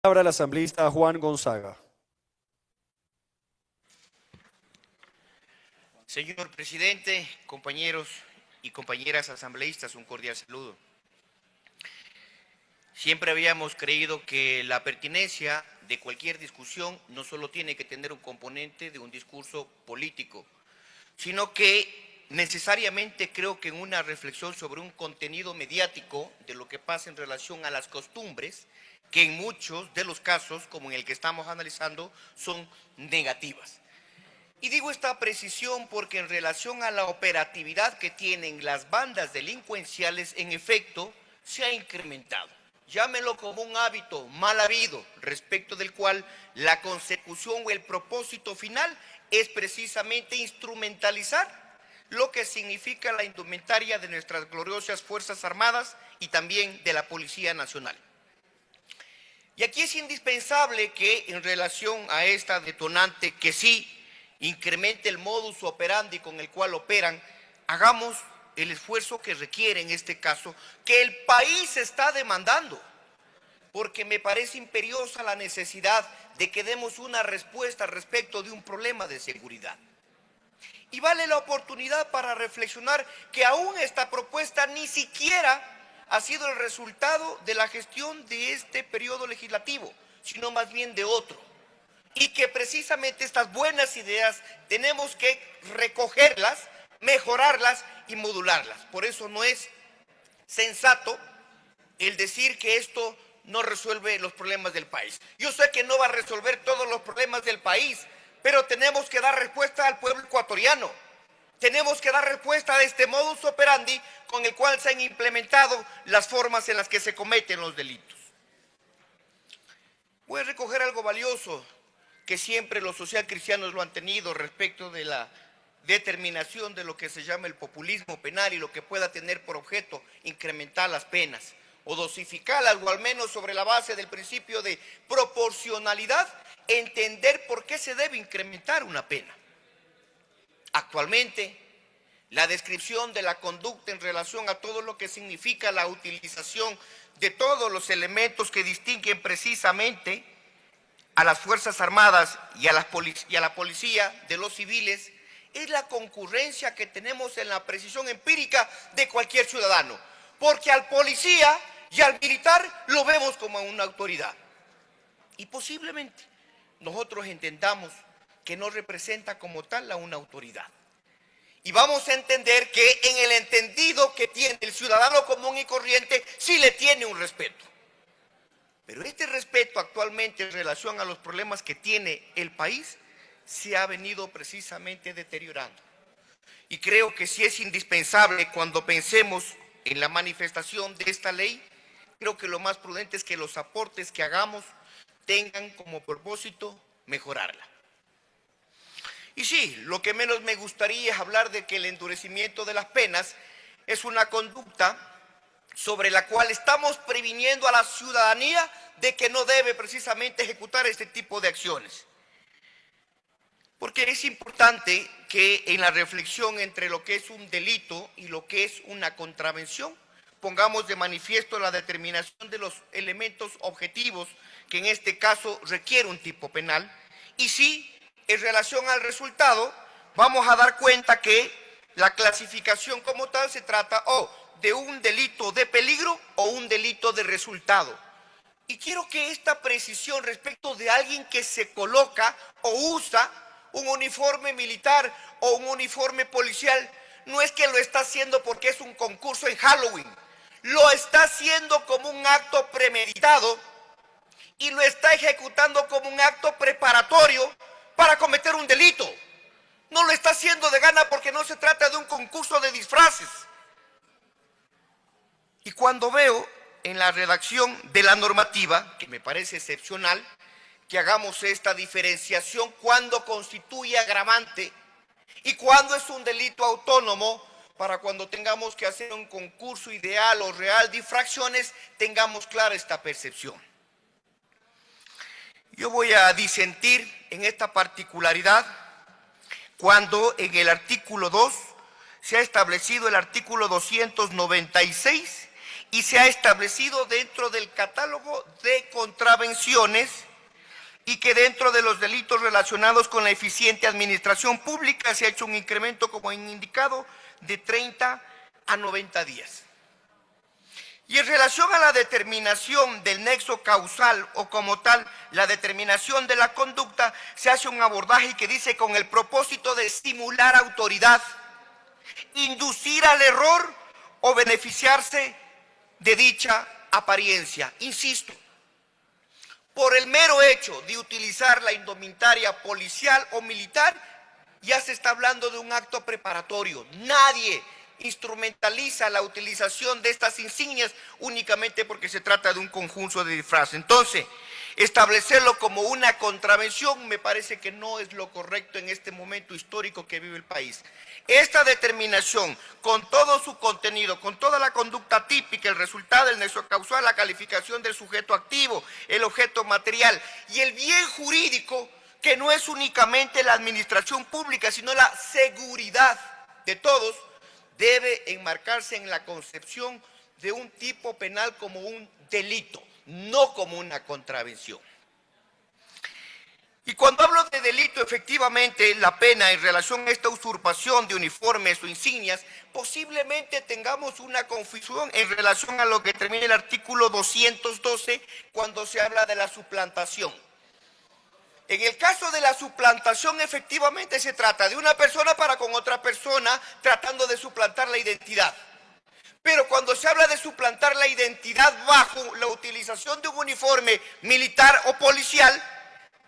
Palabra al asambleísta Juan Gonzaga. Señor presidente, compañeros y compañeras asambleístas, un cordial saludo. Siempre habíamos creído que la pertinencia de cualquier discusión no solo tiene que tener un componente de un discurso político, sino que necesariamente creo que en una reflexión sobre un contenido mediático de lo que pasa en relación a las costumbres, que en muchos de los casos, como en el que estamos analizando, son negativas. Y digo esta precisión porque en relación a la operatividad que tienen las bandas delincuenciales, en efecto, se ha incrementado. Llámelo como un hábito mal habido, respecto del cual la consecución o el propósito final es precisamente instrumentalizar lo que significa la indumentaria de nuestras gloriosas Fuerzas Armadas y también de la Policía Nacional. Y aquí es indispensable que en relación a esta detonante que sí incremente el modus operandi con el cual operan, hagamos el esfuerzo que requiere en este caso, que el país está demandando, porque me parece imperiosa la necesidad de que demos una respuesta respecto de un problema de seguridad. Y vale la oportunidad para reflexionar que aún esta propuesta ni siquiera ha sido el resultado de la gestión de este periodo legislativo, sino más bien de otro. Y que precisamente estas buenas ideas tenemos que recogerlas, mejorarlas y modularlas. Por eso no es sensato el decir que esto no resuelve los problemas del país. Yo sé que no va a resolver todos los problemas del país, pero tenemos que dar respuesta al pueblo ecuatoriano. Tenemos que dar respuesta a este modus operandi con el cual se han implementado las formas en las que se cometen los delitos. Voy a recoger algo valioso que siempre los socialcristianos lo han tenido respecto de la determinación de lo que se llama el populismo penal y lo que pueda tener por objeto incrementar las penas o dosificarlas, o al menos sobre la base del principio de proporcionalidad, entender por qué se debe incrementar una pena. Actualmente, la descripción de la conducta en relación a todo lo que significa la utilización de todos los elementos que distinguen precisamente a las Fuerzas Armadas y a la policía de los civiles es la concurrencia que tenemos en la precisión empírica de cualquier ciudadano, porque al policía y al militar lo vemos como una autoridad. Y posiblemente nosotros entendamos que no representa como tal a una autoridad. Y vamos a entender que en el entendido que tiene el ciudadano común y corriente sí le tiene un respeto. Pero este respeto actualmente en relación a los problemas que tiene el país se ha venido precisamente deteriorando. Y creo que sí es indispensable cuando pensemos en la manifestación de esta ley, creo que lo más prudente es que los aportes que hagamos tengan como propósito mejorarla. Y sí, lo que menos me gustaría es hablar de que el endurecimiento de las penas es una conducta sobre la cual estamos previniendo a la ciudadanía de que no debe precisamente ejecutar este tipo de acciones. Porque es importante que en la reflexión entre lo que es un delito y lo que es una contravención, pongamos de manifiesto la determinación de los elementos objetivos que en este caso requiere un tipo penal. Y sí, en relación al resultado, vamos a dar cuenta que la clasificación como tal se trata de un delito de peligro o un delito de resultado. Y quiero que esta precisión respecto de alguien que se coloca o usa un uniforme militar o un uniforme policial, no es que lo está haciendo porque es un concurso en Halloween, lo está haciendo como un acto premeditado y lo está ejecutando como un acto preparatorio para cometer un delito. No lo está haciendo de gana porque no se trata de un concurso de disfraces. Y cuando veo en la redacción de la normativa, que me parece excepcional, que hagamos esta diferenciación cuando constituye agravante y cuando es un delito autónomo, para cuando tengamos que hacer un concurso ideal o real de infracciones, tengamos clara esta percepción. Yo voy a disentir en esta particularidad cuando en el artículo 2 se ha establecido el artículo 296 y se ha establecido dentro del catálogo de contravenciones y que dentro de los delitos relacionados con la eficiente administración pública se ha hecho un incremento, como han indicado, de 30 a 90 días. Y en relación a la determinación del nexo causal o como tal, la determinación de la conducta, se hace un abordaje que dice con el propósito de estimular autoridad, inducir al error o beneficiarse de dicha apariencia. Insisto, por el mero hecho de utilizar la indumentaria policial o militar, ya se está hablando de un acto preparatorio. Nadie instrumentaliza la utilización de estas insignias únicamente porque se trata de un conjunto de disfraces. Entonces, establecerlo como una contravención me parece que no es lo correcto en este momento histórico que vive el país. Esta determinación, con todo su contenido, con toda la conducta típica, el resultado del nexo causal, la calificación del sujeto activo, el objeto material y el bien jurídico, que no es únicamente la administración pública, sino la seguridad de todos, debe enmarcarse en la concepción de un tipo penal como un delito, no como una contravención. Y cuando hablo de delito, efectivamente, la pena en relación a esta usurpación de uniformes o insignias, posiblemente tengamos una confusión en relación a lo que termina el artículo 212 cuando se habla de la suplantación. En el caso de la suplantación, efectivamente se trata de una persona para con otra persona tratando de suplantar la identidad. Pero cuando se habla de suplantar la identidad bajo la utilización de un uniforme militar o policial,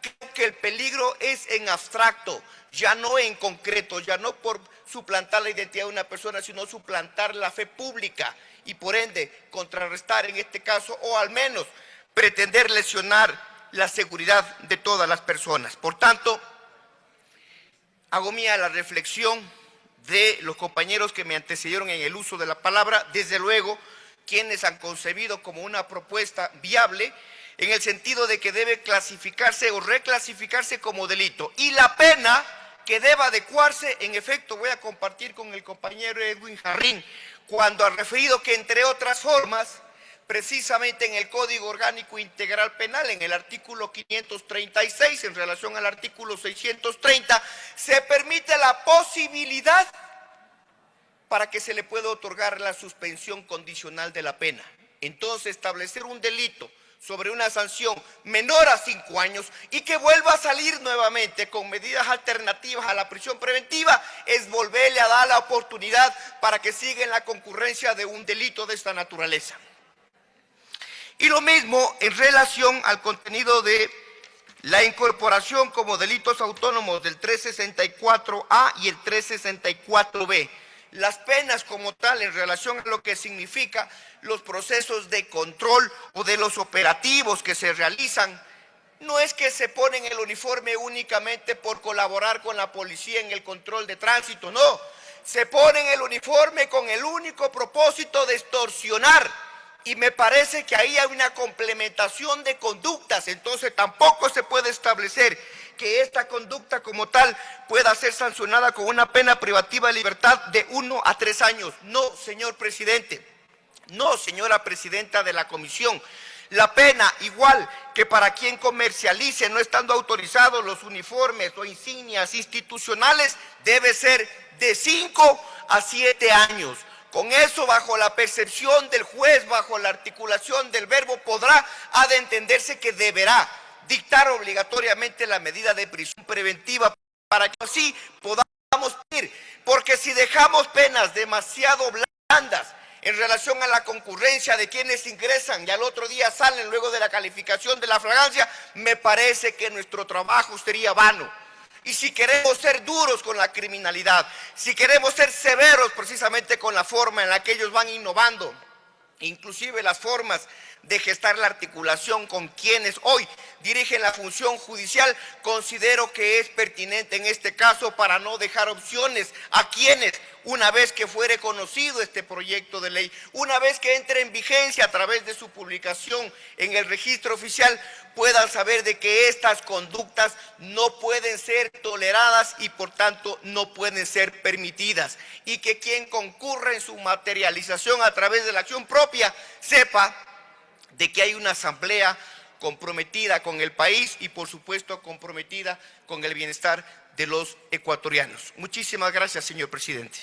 creo que el peligro es en abstracto, ya no en concreto, ya no por suplantar la identidad de una persona, sino suplantar la fe pública y por ende contrarrestar en este caso o al menos pretender lesionar la seguridad de todas las personas. Por tanto, hago mía la reflexión de los compañeros que me antecedieron en el uso de la palabra, desde luego quienes han concebido como una propuesta viable en el sentido de que debe clasificarse o reclasificarse como delito y la pena que deba adecuarse, en efecto, voy a compartir con el compañero Edwin Jarrín, cuando ha referido que entre otras formas, precisamente en el Código Orgánico Integral Penal, en el artículo 536, en relación al artículo 630, se permite la posibilidad para que se le pueda otorgar la suspensión condicional de la pena. Entonces, establecer un delito sobre una sanción menor a 5 años y que vuelva a salir nuevamente con medidas alternativas a la prisión preventiva es volverle a dar la oportunidad para que siga en la concurrencia de un delito de esta naturaleza. Y lo mismo en relación al contenido de la incorporación como delitos autónomos del 364A y el 364B. Las penas como tal en relación a lo que significa los procesos de control o de los operativos que se realizan, no es que se ponen el uniforme únicamente por colaborar con la policía en el control de tránsito, no. Se ponen el uniforme con el único propósito de extorsionar. Y me parece que ahí hay una complementación de conductas, entonces tampoco se puede establecer que esta conducta como tal pueda ser sancionada con una pena privativa de libertad de 1 a 3 años. No, señor presidente, no, señora presidenta de la comisión. La pena, igual que para quien comercialice no estando autorizados los uniformes o insignias institucionales, debe ser de 5 a 7 años. Con eso, bajo la percepción del juez, bajo la articulación del verbo, ha de entenderse que deberá dictar obligatoriamente la medida de prisión preventiva para que así podamos ir. Porque si dejamos penas demasiado blandas en relación a la concurrencia de quienes ingresan y al otro día salen luego de la calificación de la flagrancia, me parece que nuestro trabajo sería vano. Y si queremos ser duros con la criminalidad, si queremos ser severos precisamente con la forma en la que ellos van innovando, inclusive las formas de gestar la articulación con quienes hoy dirigen la función judicial, considero que es pertinente en este caso para no dejar opciones a quienes una vez que fuere conocido este proyecto de ley, una vez que entre en vigencia a través de su publicación en el registro oficial, puedan saber de que estas conductas no pueden ser toleradas y por tanto no pueden ser permitidas, y que quien concurra en su materialización a través de la acción propia sepa de que hay una asamblea comprometida con el país y por supuesto comprometida con el bienestar de los ecuatorianos. Muchísimas gracias, señor presidente.